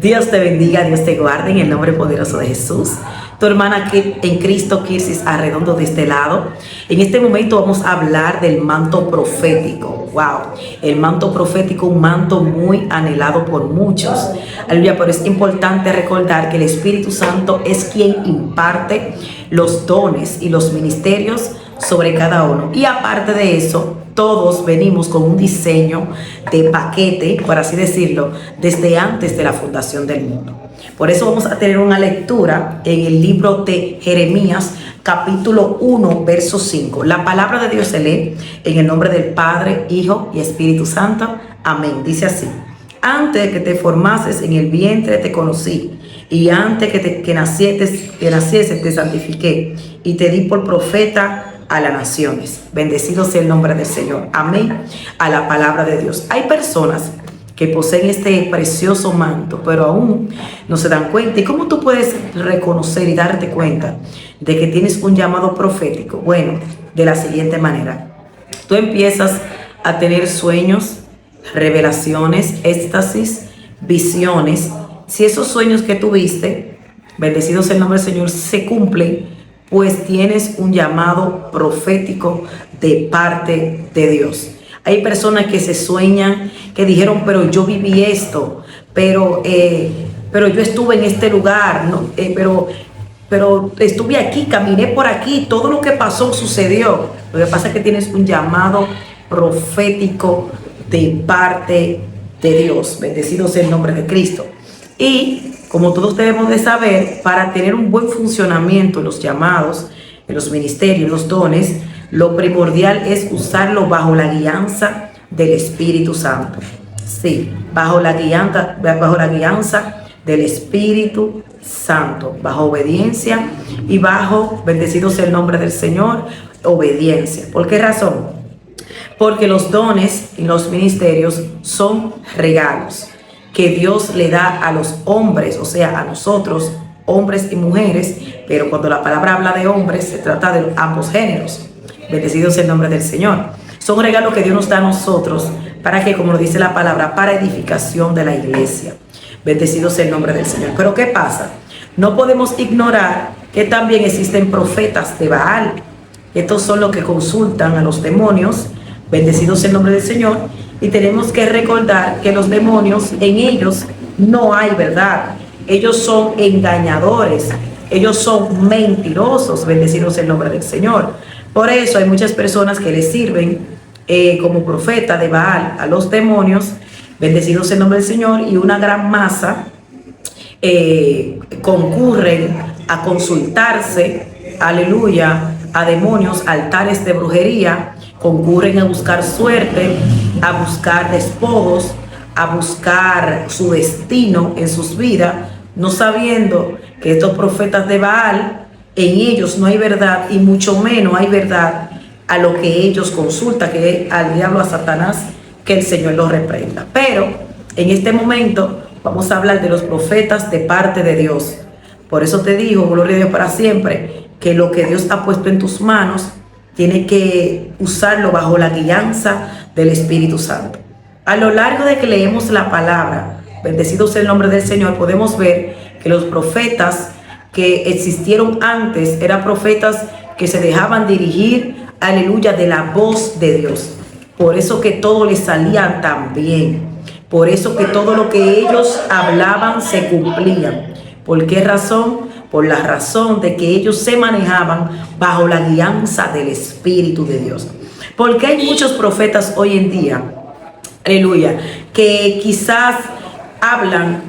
Dios te bendiga, Dios te guarde en el nombre poderoso de Jesús. Tu hermana en Cristo, Kirsis Arredondo, de este lado. En este momento vamos a hablar del manto profético. Wow, el manto profético, un manto muy anhelado por muchos. Aleluya, pero es importante recordar que el Espíritu Santo es quien imparte los dones y los ministerios sobre cada uno. Y aparte de eso, todos venimos con un diseño de paquete, por así decirlo, desde antes de la fundación del mundo. Por eso vamos a tener una lectura en el libro de Jeremías, capítulo 1, verso 5. La palabra de Dios se lee en el nombre del Padre, Hijo y Espíritu Santo. Amén. Dice así: antes de que te formases en el vientre te conocí, y antes que nacieses te santifiqué, y te di por profeta a las naciones. Bendecido sea el nombre del Señor. Amén. A la palabra de Dios. Hay personas que poseen este precioso manto, pero aún no se dan cuenta. ¿Y cómo tú puedes reconocer y darte cuenta de que tienes un llamado profético? Bueno, de la siguiente manera. Tú empiezas a tener sueños, revelaciones, éxtasis, visiones. Si esos sueños que tuviste, bendecido sea el nombre del Señor, se cumplen, pues tienes un llamado profético de parte de Dios. Hay personas que se sueñan, que dijeron, pero yo viví esto, pero yo estuve en este lugar, ¿no? pero estuve aquí, caminé por aquí, todo lo que pasó sucedió. Lo que pasa es que tienes un llamado profético de parte de Dios. Bendecido sea el nombre de Cristo. Y como todos debemos de saber, para tener un buen funcionamiento en los llamados, en los ministerios, en los dones, lo primordial es usarlo bajo la guianza del Espíritu Santo. Sí, bajo la guianza del Espíritu Santo, bajo obediencia y bajo, bendecido sea el nombre del Señor, obediencia. ¿Por qué razón? Porque los dones y los ministerios son regalos que Dios le da a los hombres, o sea, a nosotros, hombres y mujeres, pero cuando la palabra habla de hombres, se trata de ambos géneros. Bendecido sea el nombre del Señor. Son regalos que Dios nos da a nosotros, ¿para qué? Como lo dice la palabra, para edificación de la iglesia. Bendecido sea el nombre del Señor. Pero ¿qué pasa? No podemos ignorar que también existen profetas de Baal. Estos son los que consultan a los demonios. Bendecido sea el nombre del Señor. Y tenemos que recordar que los demonios, en ellos no hay verdad. Ellos son engañadores. Ellos son mentirosos. Bendecido sea el nombre del Señor. Por eso hay muchas personas que le sirven como profeta de Baal a los demonios. Bendecido sea el nombre del Señor. Y una gran masa concurren a consultarse, aleluya, a demonios, altares de brujería. Concurren a buscar suerte, a buscar despojos, a buscar su destino en sus vidas, no sabiendo que estos profetas de Baal, en ellos no hay verdad, y mucho menos hay verdad a lo que ellos consultan, que al diablo, a Satanás, que el Señor los reprenda. Pero en este momento vamos a hablar de los profetas de parte de Dios. Por eso te digo, gloria a Dios para siempre, que lo que Dios ha puesto en tus manos, tienes que usarlo bajo la guianza del Espíritu Santo. A lo largo de que leemos la palabra, bendecido sea el nombre del Señor, podemos ver que los profetas que existieron antes eran profetas que se dejaban dirigir, aleluya, de la voz de Dios. Por eso que todo les salía tan bien. Por eso que todo lo que ellos hablaban se cumplían. ¿Por qué razón? Por la razón de que ellos se manejaban bajo la guianza del Espíritu de Dios. Porque hay muchos profetas hoy en día, aleluya, que quizás hablan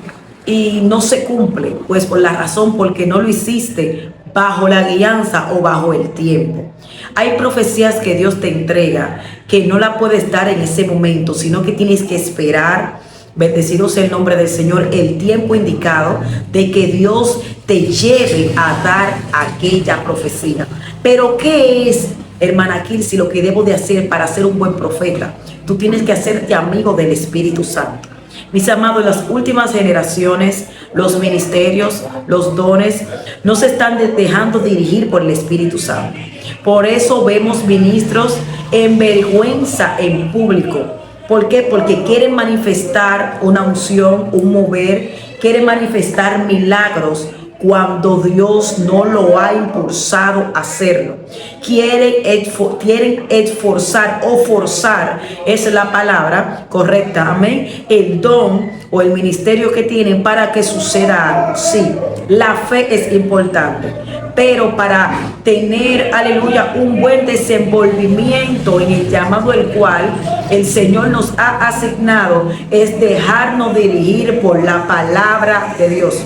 y no se cumple, pues por la razón porque no lo hiciste bajo la guianza o bajo el tiempo. Hay profecías que Dios te entrega que no la puedes dar en ese momento, sino que tienes que esperar, bendecido sea el nombre del Señor, el tiempo indicado de que Dios te lleve a dar aquella profecía. Pero ¿qué es, hermana Kirsi, lo que debo de hacer para ser un buen profeta? Tú tienes que hacerte amigo del Espíritu Santo. Mis amados, en las últimas generaciones, los ministerios, los dones, no se están dejando dirigir por el Espíritu Santo. Por eso vemos ministros en vergüenza en público. ¿Por qué? Porque quieren manifestar una unción, un mover quiere manifestar milagros cuando Dios no lo ha impulsado a hacerlo. Quieren esforzar o forzar, esa es la palabra correcta, amén, el don o el ministerio que tienen para que suceda algo. Sí, la fe es importante, pero para tener, aleluya, un buen desenvolvimiento en el llamado el cual el Señor nos ha asignado, es dejarnos dirigir por la palabra de Dios.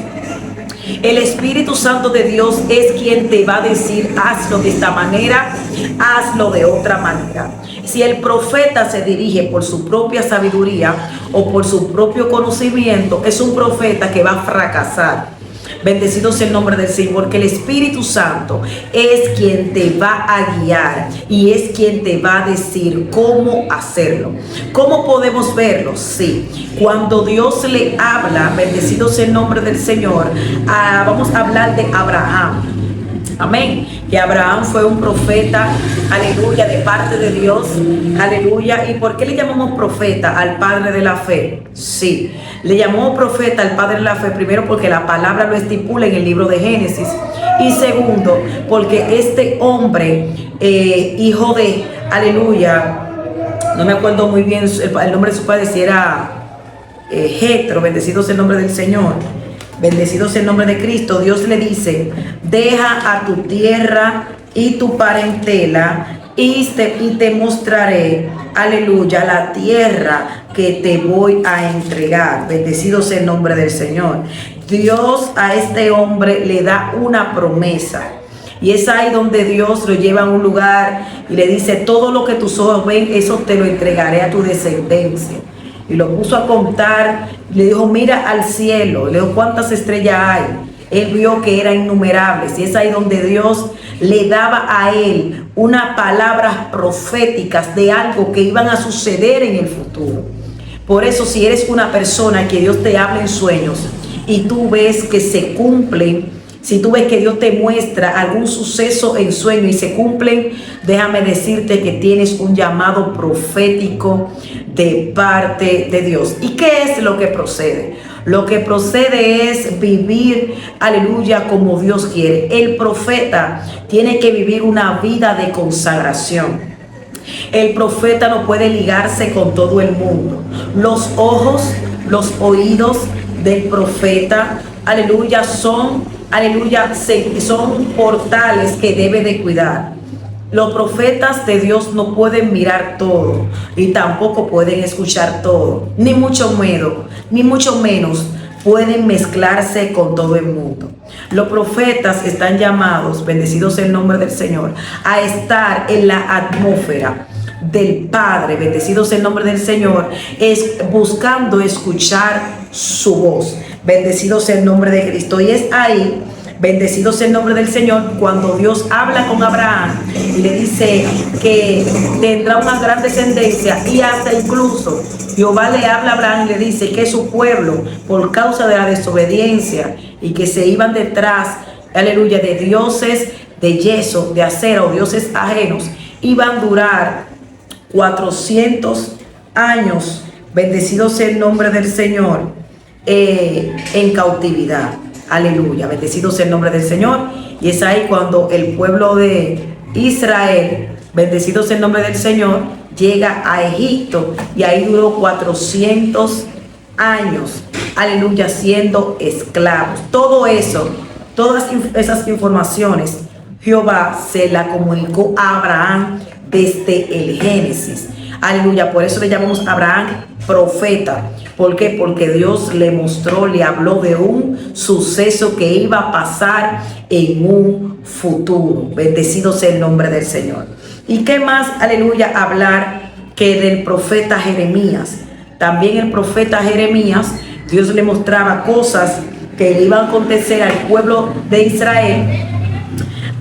El Espíritu Santo de Dios es quien te va a decir: hazlo de esta manera, hazlo de otra manera. Si el profeta se dirige por su propia sabiduría o por su propio conocimiento, es un profeta que va a fracasar. Bendecido sea el nombre del Señor, porque el Espíritu Santo es quien te va a guiar y es quien te va a decir cómo hacerlo. ¿Cómo podemos verlo? Sí, cuando Dios le habla, bendecido sea el nombre del Señor, vamos a hablar de Abraham. Amén. Que Abraham fue un profeta, aleluya, de parte de Dios, aleluya. ¿Y por qué le llamamos profeta al padre de la fe? Sí, le llamó profeta al padre de la fe, primero porque la palabra lo estipula en el libro de Génesis, y segundo porque este hombre, hijo de, aleluya, no me acuerdo muy bien el nombre de su padre, si era Jetro, bendecido sea el nombre del Señor. Bendecido sea el nombre de Cristo. Dios le dice: deja a tu tierra y tu parentela y te mostraré, aleluya, la tierra que te voy a entregar. Bendecido sea el nombre del Señor. Dios a este hombre le da una promesa. Y es ahí donde Dios lo lleva a un lugar y le dice: todo lo que tus ojos ven, eso te lo entregaré a tu descendencia. Y lo puso a contar, le dijo: mira al cielo, le dijo: ¿cuántas estrellas hay? Él vio que eran innumerables, y es ahí donde Dios le daba a él unas palabras proféticas de algo que iban a suceder en el futuro. Por eso, si eres una persona que Dios te habla en sueños y tú ves que se cumplen, si tú ves que Dios te muestra algún suceso en sueño y se cumplen, déjame decirte que tienes un llamado profético de parte de Dios. ¿Y qué es lo que procede? Lo que procede es vivir, aleluya, como Dios quiere. El profeta tiene que vivir una vida de consagración. El profeta no puede ligarse con todo el mundo. Los ojos, los oídos del profeta, aleluya, son portales que debe de cuidar. Los profetas de Dios no pueden mirar todo y tampoco pueden escuchar todo, ni mucho menos pueden mezclarse con todo el mundo. Los profetas están llamados, bendecidos sea el nombre del Señor, a estar en la atmósfera del Padre, bendecido sea el nombre del Señor, es buscando escuchar su voz. Bendecido sea el nombre de Cristo. Y es ahí, bendecido sea el nombre del Señor, cuando Dios habla con Abraham y le dice que tendrá una gran descendencia, y hasta incluso Jehová le habla a Abraham y le dice que su pueblo, por causa de la desobediencia y que se iban detrás, aleluya, de dioses de yeso, de acera o dioses ajenos, iban a durar 400 años, bendecido sea el nombre del Señor, en cautividad. Aleluya, bendecido sea el nombre del Señor. Y es ahí cuando el pueblo de Israel, bendecido sea el nombre del Señor, llega a Egipto, y ahí duró 400 años, aleluya, siendo esclavos. Todo eso, todas esas informaciones, Jehová se la comunicó a Abraham desde el Génesis. Aleluya, por eso le llamamos a Abraham profeta. ¿Por qué? Porque Dios le mostró, le habló de un suceso que iba a pasar en un futuro. Bendecido sea el nombre del Señor. ¿Y qué más, aleluya, hablar que del profeta Jeremías? También el profeta Jeremías, Dios le mostraba cosas que le iban a acontecer al pueblo de Israel,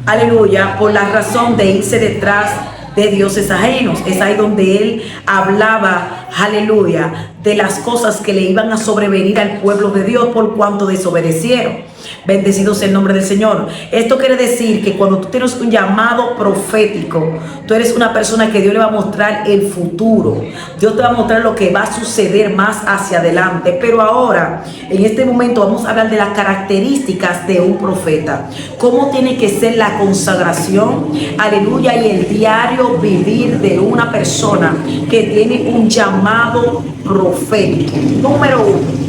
aleluya, por la razón de irse detrás de dioses ajenos. Es ahí donde él hablaba, aleluya, de las cosas que le iban a sobrevenir al pueblo de Dios por cuanto desobedecieron. Bendecido sea el nombre del Señor. Esto quiere decir que cuando tú tienes un llamado profético, tú eres una persona que Dios le va a mostrar el futuro. Dios te va a mostrar lo que va a suceder más hacia adelante. Pero ahora, en este momento, vamos a hablar de las características de un profeta. Cómo tiene que ser la consagración, aleluya, y el diario vivir de una persona que tiene un llamado profético. Número uno.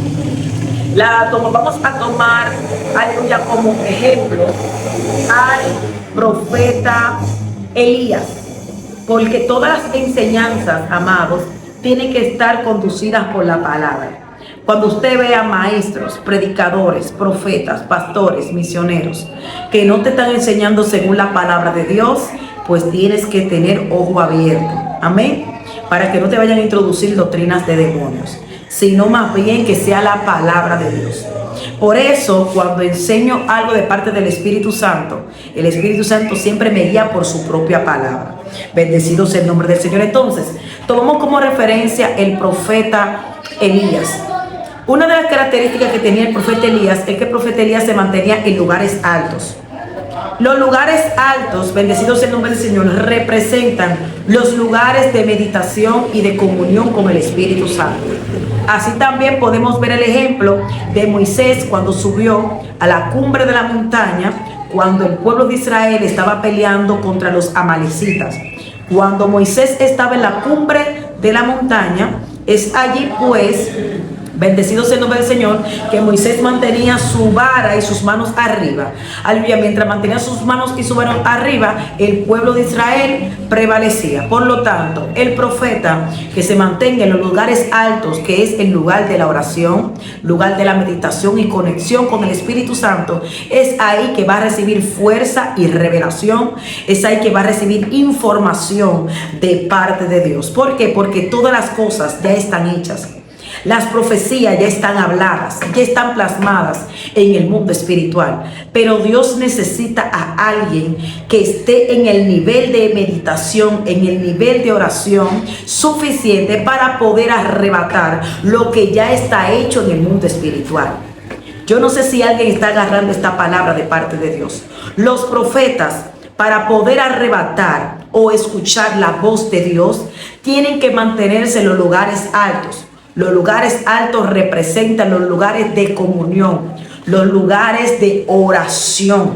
Vamos a tomar, aleluya, como ejemplo al profeta Elías, porque todas las enseñanzas, amados, tienen que estar conducidas por la palabra. Cuando usted vea maestros, predicadores, profetas, pastores, misioneros, que no te están enseñando según la palabra de Dios, pues tienes que tener ojo abierto, amén, para que no te vayan a introducir doctrinas de demonios, sino más bien que sea la palabra de Dios. Por eso, cuando enseño algo de parte del Espíritu Santo, el Espíritu Santo siempre me guía por su propia palabra. Bendecido sea el nombre del Señor. Entonces, tomamos como referencia el profeta Elías. Una de las características que tenía el profeta Elías es que el profeta Elías se mantenía en lugares altos. Los lugares altos, bendecidos sea el nombre del Señor, representan los lugares de meditación y de comunión con el Espíritu Santo. Así también podemos ver el ejemplo de Moisés cuando subió a la cumbre de la montaña, cuando el pueblo de Israel estaba peleando contra los amalecitas. Cuando Moisés estaba en la cumbre de la montaña, es allí pues, bendecido sea el nombre del Señor, que Moisés mantenía su vara y sus manos arriba. Aleluya, mientras mantenía sus manos y su vara arriba, el pueblo de Israel prevalecía. Por lo tanto, el profeta que se mantenga en los lugares altos, que es el lugar de la oración, lugar de la meditación y conexión con el Espíritu Santo, es ahí que va a recibir fuerza y revelación, es ahí que va a recibir información de parte de Dios. ¿Por qué? Porque todas las cosas ya están hechas. Las profecías ya están habladas, ya están plasmadas en el mundo espiritual. Pero Dios necesita a alguien que esté en el nivel de meditación, en el nivel de oración suficiente para poder arrebatar lo que ya está hecho en el mundo espiritual. Yo no sé si alguien está agarrando esta palabra de parte de Dios. Los profetas, para poder arrebatar o escuchar la voz de Dios, tienen que mantenerse en los lugares altos. Los lugares altos representan los lugares de comunión, los lugares de oración.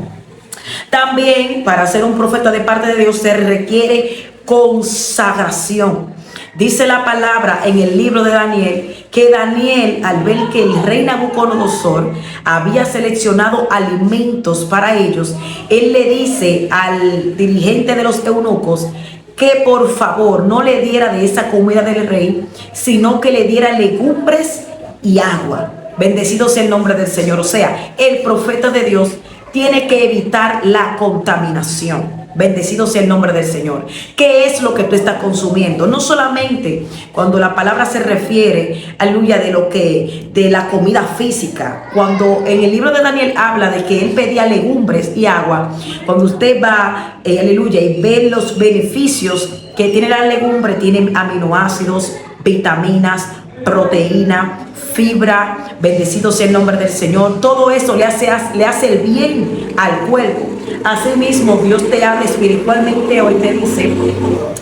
También, para ser un profeta de parte de Dios, se requiere consagración. Dice la palabra en el libro de Daniel, que Daniel, al ver que el rey Nabucodonosor había seleccionado alimentos para ellos, él le dice al dirigente de los eunucos que por favor no le diera de esa comida del rey, sino que le diera legumbres y agua. Bendecido sea el nombre del Señor. O sea, el profeta de Dios tiene que evitar la contaminación. Bendecido sea el nombre del Señor. ¿Qué es lo que tú estás consumiendo? No solamente cuando la palabra se refiere, aleluya, de la comida física. Cuando en el libro de Daniel habla de que él pedía legumbres y agua, cuando usted va, aleluya, y ve los beneficios que tiene la legumbre, tiene aminoácidos, vitaminas, proteína, fibra, bendecido sea el nombre del Señor. Todo eso le hace el bien al cuerpo. Asimismo, Dios te habla espiritualmente hoy, te dice,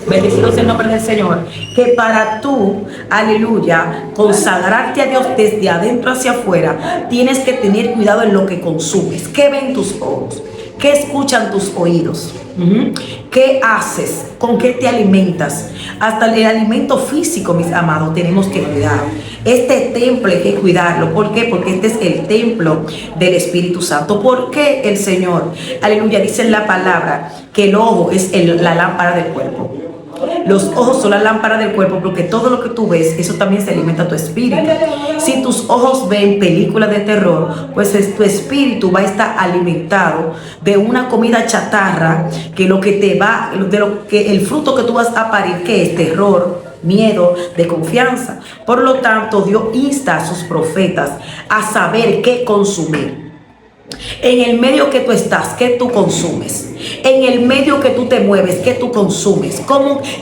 bendecido sea el nombre del Señor, que para tú, aleluya, consagrarte a Dios desde adentro hacia afuera, tienes que tener cuidado en lo que consumes. ¿Qué ven tus ojos? ¿Qué escuchan tus oídos? ¿Qué haces? ¿Con qué te alimentas? Hasta el alimento físico, mis amados, tenemos que cuidar. Este templo hay que cuidarlo. ¿Por qué? Porque este es el templo del Espíritu Santo. ¿Por qué el Señor, aleluya, dice en la palabra que el ojo es la lámpara del cuerpo? Los ojos son la lámpara del cuerpo, porque todo lo que tú ves, eso también se alimenta tu espíritu. Si tus ojos ven películas de terror, pues tu espíritu va a estar alimentado de una comida chatarra, que el fruto que tú vas a parir, que es terror, miedo, de confianza. Por lo tanto, Dios insta a sus profetas a saber qué consumir. En el medio que tú estás, ¿qué tú consumes? En el medio que tú te mueves, ¿qué tú consumes?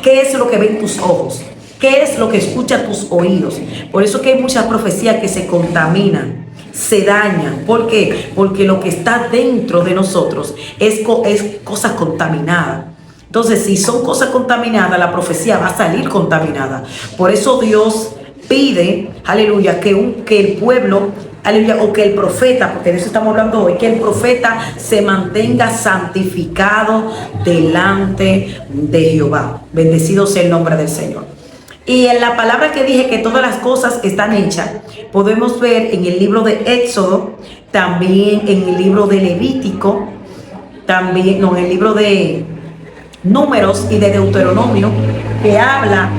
¿Qué es lo que ven tus ojos? ¿Qué es lo que escuchan tus oídos? Por eso que hay muchas profecías que se contaminan se dañan. ¿Por qué? Porque lo que está dentro de nosotros es cosas contaminadas. Entonces, si son cosas contaminadas, la profecía va a salir contaminada. Por eso Dios pide, aleluya, que el pueblo, aleluya, o que el profeta, porque de eso estamos hablando hoy, que el profeta se mantenga santificado delante de Jehová. Bendecido sea el nombre del Señor. Y en la palabra que dije que todas las cosas están hechas, podemos ver en el libro de Éxodo, también en el libro de Levítico, también en el libro de Números y de Deuteronomio, que habla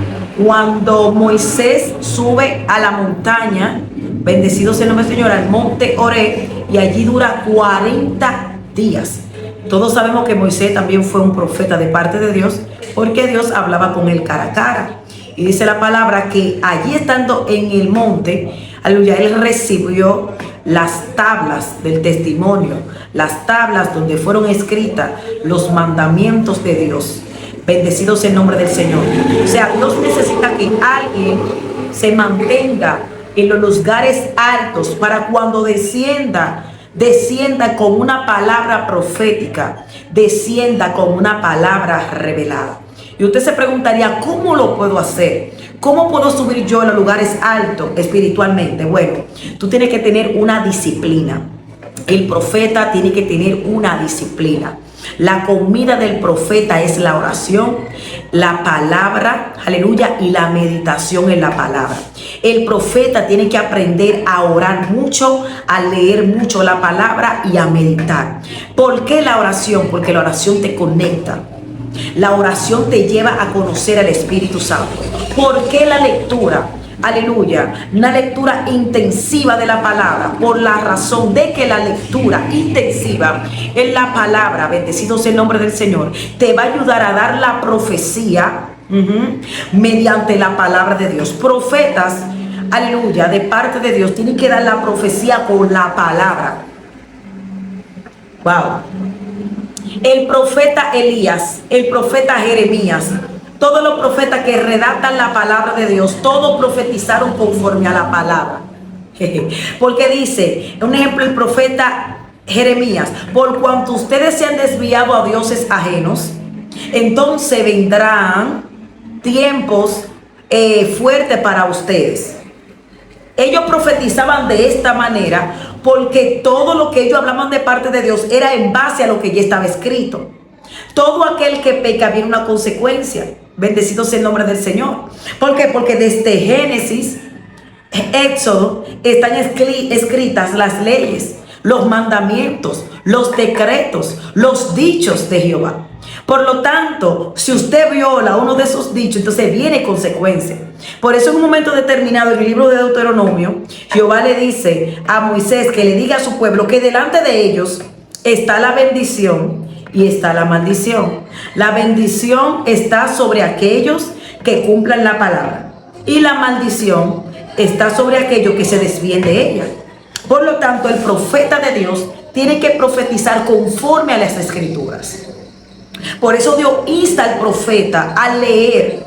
cuando Moisés sube a la montaña, bendecido sea el nombre del Señor, al monte Horeb, y allí dura 40 días. Todos sabemos que Moisés también fue un profeta de parte de Dios, porque Dios hablaba con él cara a cara. Y dice la palabra que allí estando en el monte, aleluya, él recibió las tablas del testimonio, las tablas donde fueron escritas los mandamientos de Dios. Bendecido sea el nombre del Señor. O sea, Dios necesita que alguien se mantenga en los lugares altos para cuando descienda con una palabra profética, descienda con una palabra revelada. Y usted se preguntaría, ¿cómo lo puedo hacer? ¿Cómo puedo subir yo a los lugares altos espiritualmente? Bueno, tú tienes que tener una disciplina. El profeta tiene que tener una disciplina. La comida del profeta es la oración, la palabra, aleluya, y la meditación en la palabra. El profeta tiene que aprender a orar mucho, a leer mucho la palabra y a meditar. ¿Por qué la oración? Porque la oración te conecta. La oración te lleva a conocer al Espíritu Santo. ¿Por qué la lectura? Aleluya, una lectura intensiva de la palabra, por la razón de que la lectura intensiva en la palabra, bendecido sea el nombre del Señor, te va a ayudar a dar la profecía mediante la palabra de Dios. Profetas, aleluya, de parte de Dios, tienen que dar la profecía con la palabra. Wow. El profeta Elías, el profeta Jeremías, todos los profetas que redactan la palabra de Dios, todos profetizaron conforme a la palabra. Porque dice, un ejemplo, el profeta Jeremías, por cuanto ustedes se han desviado a dioses ajenos, entonces vendrán tiempos fuertes para ustedes. Ellos profetizaban de esta manera porque todo lo que ellos hablaban de parte de Dios era en base a lo que ya estaba escrito. Todo aquel que peca viene una consecuencia. Bendecido sea el nombre del Señor. ¿Por qué? Porque desde Génesis, Éxodo, están escritas las leyes, los mandamientos, los decretos, los dichos de Jehová. Por lo tanto, si usted viola uno de esos dichos, entonces viene consecuencia. Por eso en un momento determinado en el libro de Deuteronomio, Jehová le dice a Moisés que le diga a su pueblo que delante de ellos está la bendición y está la maldición. La bendición está sobre aquellos que cumplan la palabra y la maldición está sobre aquellos que se desvíen de ella. Por lo tanto, el profeta de Dios tiene que profetizar conforme a las escrituras. Por eso Dios insta al profeta a leer.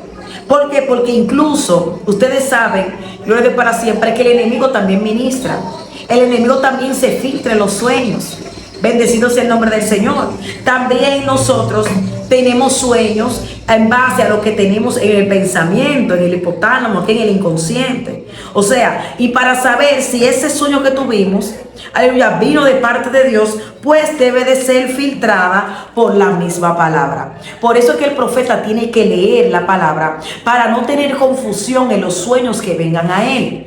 ¿Por qué? Porque incluso, ustedes saben, gloria para siempre, que el enemigo también ministra. El enemigo también se filtra en los sueños. Bendecido sea el nombre del Señor. También nosotros tenemos sueños en base a lo que tenemos en el pensamiento, en el hipotálamo, en el inconsciente. O sea, y para saber si ese sueño que tuvimos, aleluya, vino de parte de Dios, pues debe de ser filtrada por la misma palabra. Por eso es que el profeta tiene que leer la palabra para no tener confusión en los sueños que vengan a él.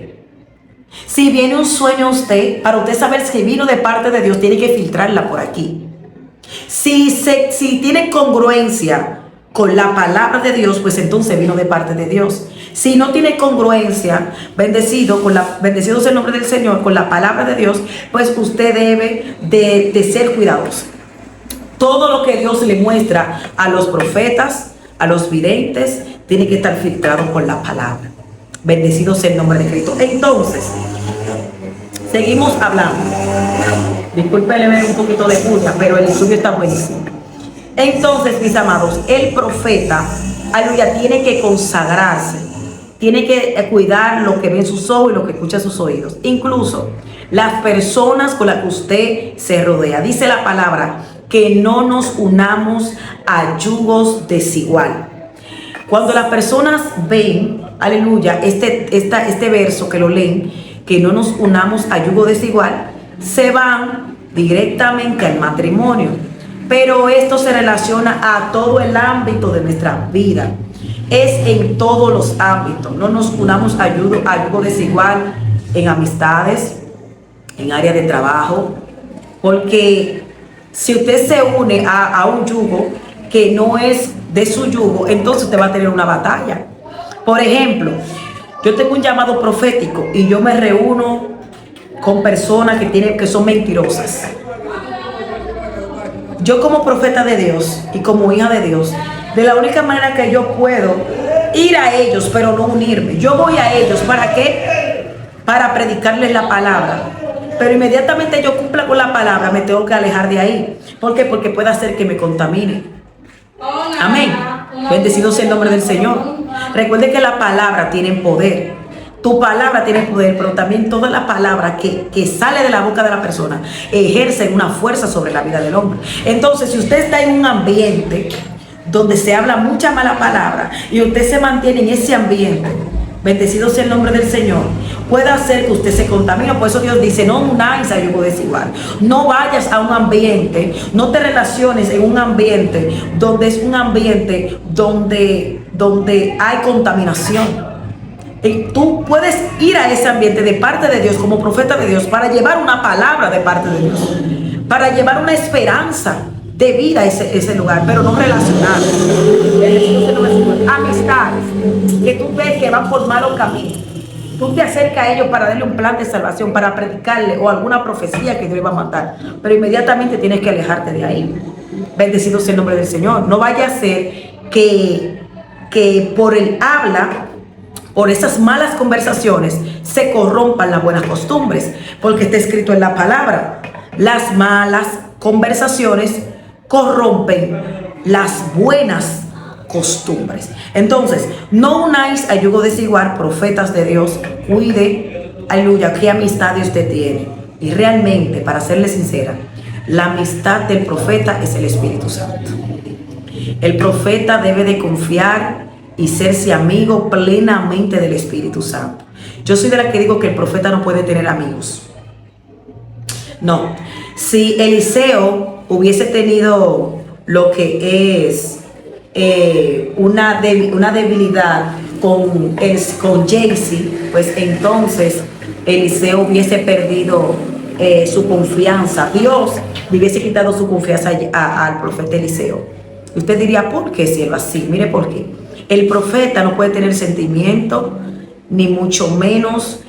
Si viene un sueño a usted, para usted saber si vino de parte de Dios, tiene que filtrarla por aquí. Si tiene congruencia con la palabra de Dios, pues entonces vino de parte de Dios. Si no tiene congruencia, bendecido sea el nombre del Señor, con la palabra de Dios, pues usted debe de ser cuidadoso. Todo lo que Dios le muestra a los profetas, a los videntes, tiene que estar filtrado con la palabra. Bendecido sea el nombre de Cristo. Entonces, seguimos hablando. Discúlpenme un poquito de puta, pero el estudio está buenísimo. Entonces, mis amados, el profeta, aleluya, tiene que consagrarse. Tiene que cuidar lo que ven sus ojos y lo que escucha sus oídos. Incluso, las personas con las que usted se rodea. Dice la palabra que no nos unamos a yugos desigual. Cuando las personas ven, aleluya, este verso que lo leen, que no nos unamos a yugo desigual, se van directamente al matrimonio. Pero esto se relaciona a todo el ámbito de nuestra vida. Es en todos los ámbitos. No nos unamos a yugo desigual en amistades, en área de trabajo, porque si usted se une a un yugo que no es de su yugo, entonces usted va a tener una batalla. Por ejemplo, yo tengo un llamado profético y yo me reúno con personas que son mentirosas. Yo como profeta de Dios y como hija de Dios, de la única manera que yo puedo ir a ellos, pero no unirme. Yo voy a ellos, ¿para qué? Para predicarles la palabra. Pero inmediatamente yo cumpla con la palabra, me tengo que alejar de ahí. ¿Por qué? Porque puede hacer que me contamine. Amén. Bendecido sea el nombre del Señor. Recuerde que la palabra tiene poder. Tu palabra tiene poder, pero también toda la palabra que sale de la boca de la persona ejerce una fuerza sobre la vida del hombre. Entonces, si usted está en un ambiente donde se habla mucha mala palabra y usted se mantiene en ese ambiente, bendecido sea el nombre del Señor, puede hacer que usted se contamine. Por eso Dios dice, no unáis a yugo desigual. No vayas a un ambiente, no te relaciones en un ambiente donde es un ambiente donde hay contaminación. Tú puedes ir a ese ambiente de parte de Dios como profeta de Dios para llevar una palabra de parte de Dios, para llevar una esperanza de vida a ese lugar, pero no relacionar. Amistades que tú ves que van por malos caminos. Tú te acercas a ellos para darle un plan de salvación, para predicarle o alguna profecía que Dios iba a mandar, pero inmediatamente tienes que alejarte de ahí. Bendecido sea el nombre del Señor. No vaya a ser que por el habla, por esas malas conversaciones, se corrompan las buenas costumbres, porque está escrito en la palabra, las malas conversaciones corrompen las buenas costumbres. Entonces, no unáis a yugo desigual, profetas de Dios. Cuide, aleluya, qué amistad usted tiene. Y realmente, para serle sincera, la amistad del profeta es el Espíritu Santo. El profeta debe de confiar y serse amigo plenamente del Espíritu Santo. Yo soy de la que digo que el profeta no puede tener amigos. No. Si Eliseo hubiese tenido lo que es una debilidad con Jesse, pues entonces Eliseo hubiese perdido su confianza. Dios le hubiese quitado su confianza al profeta Eliseo. Usted diría, ¿por qué, sierva? Sí, mire por qué. El profeta no puede tener sentimiento, ni mucho menos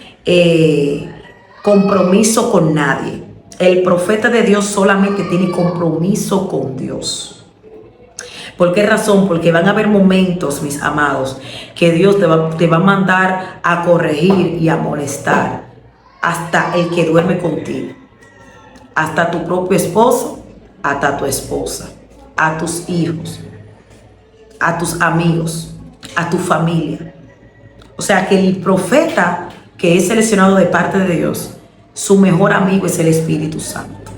compromiso con nadie. El profeta de Dios solamente tiene compromiso con Dios. ¿Por qué razón? Porque van a haber momentos, mis amados, que Dios te va a mandar a corregir y a molestar hasta el que duerme contigo, hasta tu propio esposo, hasta tu esposa, a tus hijos, a tus amigos, a tu familia. O sea que el profeta que es seleccionado de parte de Dios, su mejor amigo es el Espíritu Santo.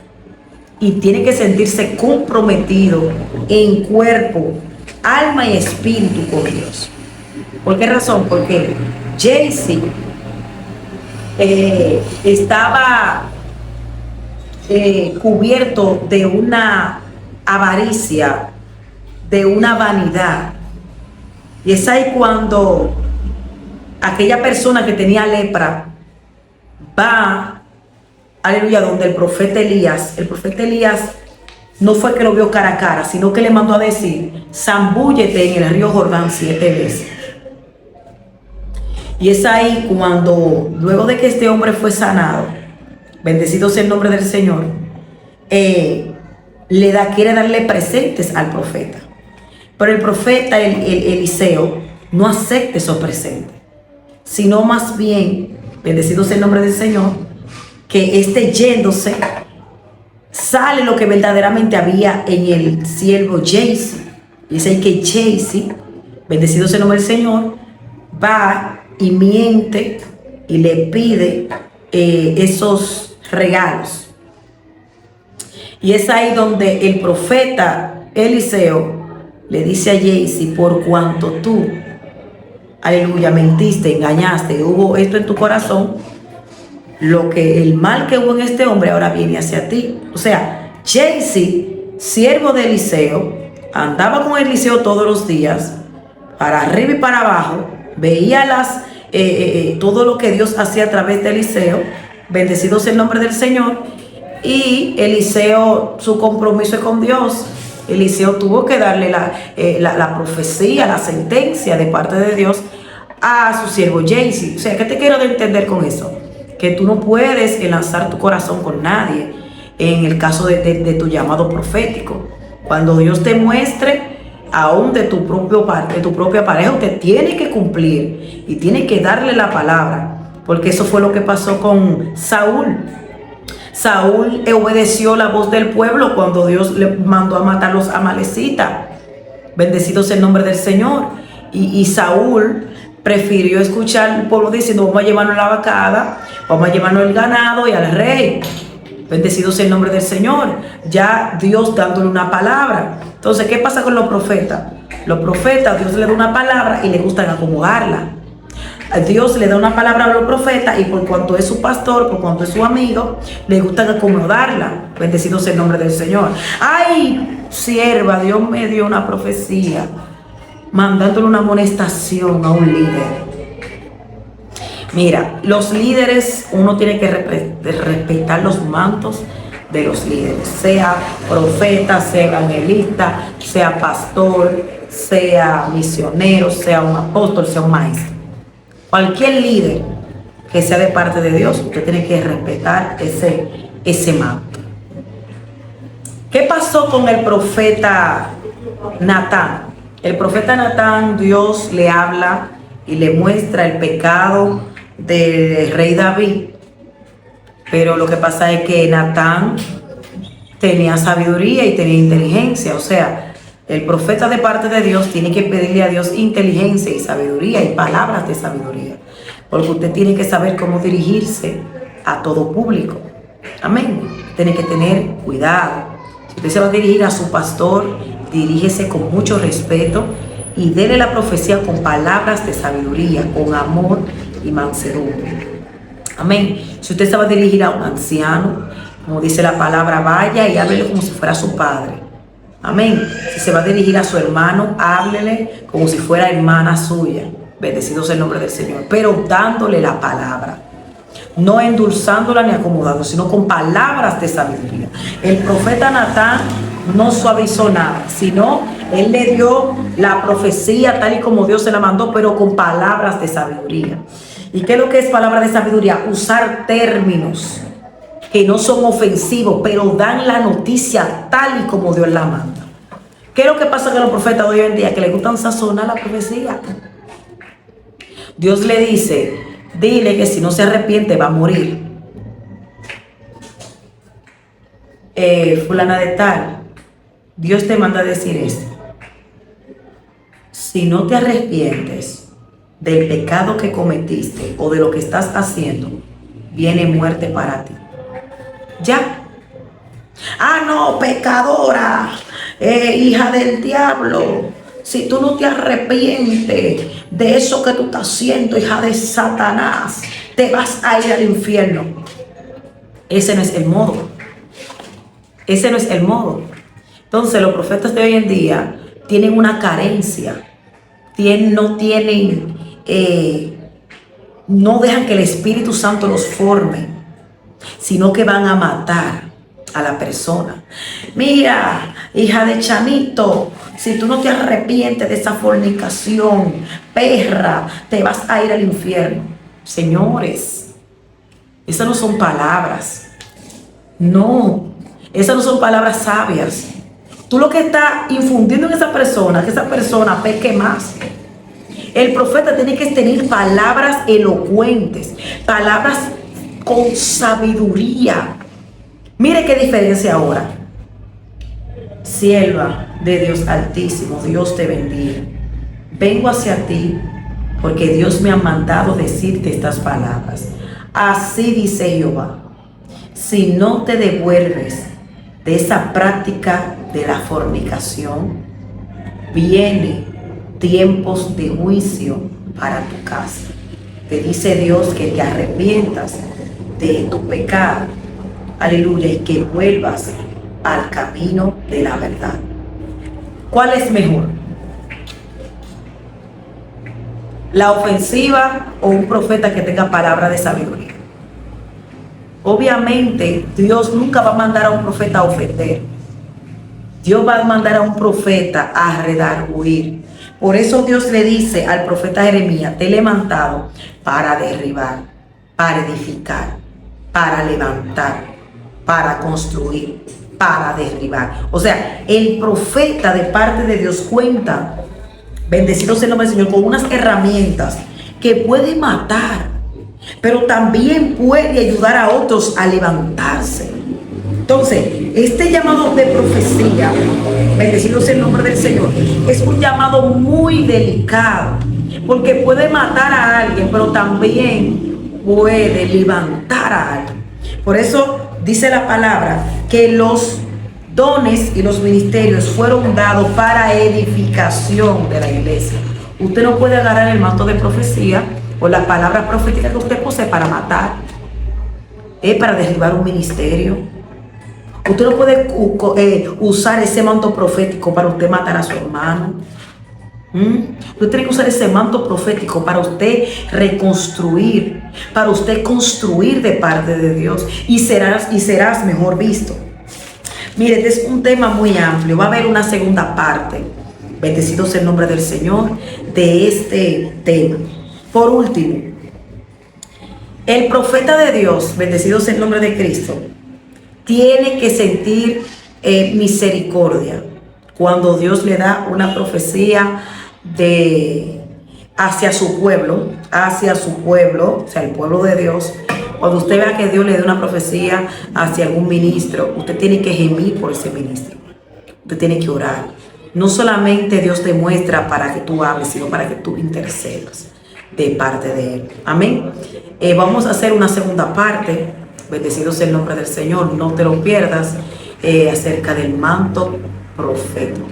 Y tiene que sentirse comprometido en cuerpo, alma y espíritu con Dios. ¿Por qué razón? Porque Jesse estaba cubierto de una avaricia, de una vanidad. Y es ahí cuando aquella persona que tenía lepra va, aleluya, donde el profeta Elías no fue que lo vio cara a cara, sino que le mandó a decir, zambúllete en el río Jordán 7 veces. Y es ahí cuando, luego de que este hombre fue sanado, bendecido sea el nombre del Señor, quiere darle presentes al profeta. Pero el profeta Eliseo no acepta esos presentes, sino más bien, bendecido sea el nombre del Señor, que yéndose, sale lo que verdaderamente había en el siervo Jesse. Y es ahí que Jesse, bendecido sea el nombre del Señor, va y miente y le pide esos regalos. Y es ahí donde el profeta Eliseo le dice a Jaycee: por cuanto tú, aleluya, mentiste, engañaste, hubo esto en tu corazón, el mal que hubo en este hombre ahora viene hacia ti. O sea, Jaycee, siervo de Eliseo, andaba con Eliseo todos los días, para arriba y para abajo, veía todo lo que Dios hacía a través de Eliseo, bendecido sea el nombre del Señor. Y Eliseo, su compromiso es con Dios. Eliseo tuvo que darle la profecía, la sentencia de parte de Dios a su siervo Jaycee. O sea, ¿qué te quiero entender con eso? Que tú no puedes enlazar tu corazón con nadie en el caso de tu llamado profético. Cuando Dios te muestre, aún de tu propia pareja, usted tiene que cumplir y tiene que darle la palabra, porque eso fue lo que pasó con Saúl. Saúl obedeció la voz del pueblo cuando Dios le mandó a matar a los amalecitas. Bendecido sea el nombre del Señor. Y Saúl prefirió escuchar al pueblo diciendo: vamos a llevarnos la vacada, vamos a llevarnos el ganado y al rey. Bendecido sea el nombre del Señor. Ya Dios dándole una palabra. Entonces, ¿qué pasa con los profetas? Los profetas, Dios le da una palabra y le gustan acomodarla. Dios le da una palabra a los profetas y por cuanto es su pastor, por cuanto es su amigo, le gustan acomodarla. Bendecido sea el nombre del Señor. Ay, sierva, Dios me dio una profecía mandándole una amonestación a un líder. Mira, los líderes, uno tiene que respetar los mantos de los líderes, sea profeta, sea evangelista, sea pastor, sea misionero, sea un apóstol, sea un maestro. Cualquier líder que sea de parte de Dios, usted tiene que respetar ese manto. ¿Qué pasó con el profeta Natán? El profeta Natán, Dios le habla y le muestra el pecado del rey David. Pero lo que pasa es que Natán tenía sabiduría y tenía inteligencia. O sea, el profeta de parte de Dios tiene que pedirle a Dios inteligencia y sabiduría y palabras de sabiduría. Porque usted tiene que saber cómo dirigirse a todo público. Amén. Tiene que tener cuidado. Si usted se va a dirigir a su pastor, dirígese con mucho respeto y déle la profecía con palabras de sabiduría, con amor y mansedumbre. Amén. Si usted se va a dirigir a un anciano, como dice la palabra, vaya y háblele como si fuera su padre. Amén. Si se va a dirigir a su hermano, háblele como si fuera hermana suya. Bendecido sea el nombre del Señor. Pero dándole la palabra. No endulzándola ni acomodando, sino con palabras de sabiduría. El profeta Natán no suavizó nada, sino él le dio la profecía tal y como Dios se la mandó, pero con palabras de sabiduría. ¿Y qué es lo que es palabra de sabiduría? Usar términos que no son ofensivos, pero dan la noticia tal y como Dios la manda. ¿Qué es lo que pasa con los profetas de hoy en día? Que les gustan sazonar la profecía. Dios le dice: dile que si no se arrepiente va a morir. Fulana de tal, Dios te manda a decir esto: si no te arrepientes del pecado que cometiste o de lo que estás haciendo, viene muerte para ti. Ya. Ah, no, pecadora, hija del diablo. Si tú no te arrepientes de eso que tú estás haciendo, hija de Satanás, te vas a ir al infierno. Ese no es el modo. Ese no es el modo. Entonces, los profetas de hoy en día tienen una carencia. No dejan que el Espíritu Santo los forme, sino que van a matar a la persona. Mira, hija de Chanito, si tú no te arrepientes de esa fornicación, perra, te vas a ir al infierno. Señores, esas no son palabras. No, esas no son palabras sabias. Tú lo que estás infundiendo en esa persona, que esa persona peque más. El profeta tiene que tener palabras elocuentes, palabras con sabiduría. Mire qué diferencia ahora. Sierva de Dios Altísimo, Dios te bendiga. Vengo hacia ti porque Dios me ha mandado decirte estas palabras. Así dice Jehová: si no te devuelves de esa práctica de la fornicación, viene tiempos de juicio para tu casa. Te dice Dios que te arrepientas de tu pecado, aleluya, y que vuelvas al camino de la verdad. ¿Cuál es mejor? ¿La ofensiva o un profeta que tenga palabra de sabiduría? Obviamente, Dios nunca va a mandar a un profeta a ofender. Dios va a mandar a un profeta a redarguir. Por eso Dios le dice al profeta Jeremías: te he levantado para derribar, para edificar, para levantar, para construir, para derribar. O sea, el profeta de parte de Dios cuenta, bendecido sea el nombre del Señor, con unas herramientas que puede matar, pero también puede ayudar a otros a levantarse. Entonces, este llamado de profecía, bendecido sea el nombre del Señor, es un llamado muy delicado, porque puede matar a alguien, pero también puede levantar a alguien. Por eso dice la palabra que los dones y los ministerios fueron dados para edificación de la iglesia. Usted no puede agarrar el manto de profecía o las palabras proféticas que usted posee para matar, para derribar un ministerio. Usted no puede usar ese manto profético para usted matar a su hermano. Usted tiene que usar ese manto profético para usted reconstruir, para usted construir de parte de Dios, y serás mejor visto. Mire, este es un tema muy amplio. Va a haber una segunda parte, bendecido sea el nombre del Señor, de este tema. Por último, el profeta de Dios, bendecido sea el nombre de Cristo, tiene que sentir misericordia cuando Dios le da una profecía hacia su pueblo, o sea, el pueblo de Dios. Cuando usted vea que Dios le da una profecía hacia algún ministro, usted tiene que gemir por ese ministro. Usted tiene que orar. No solamente Dios te muestra para que tú hables, sino para que tú intercedas de parte de Él. Amén. Vamos a hacer una segunda parte, bendecido sea el nombre del Señor, no te lo pierdas, acerca del manto profético.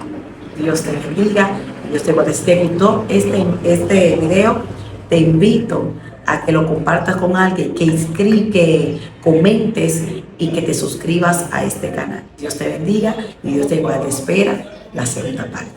Dios te bendiga. Dios te guarde. Si te gustó este video, te invito a que lo compartas con alguien, que comentes y que te suscribas a este canal. Dios te bendiga y Dios te guarde. Espera la segunda parte.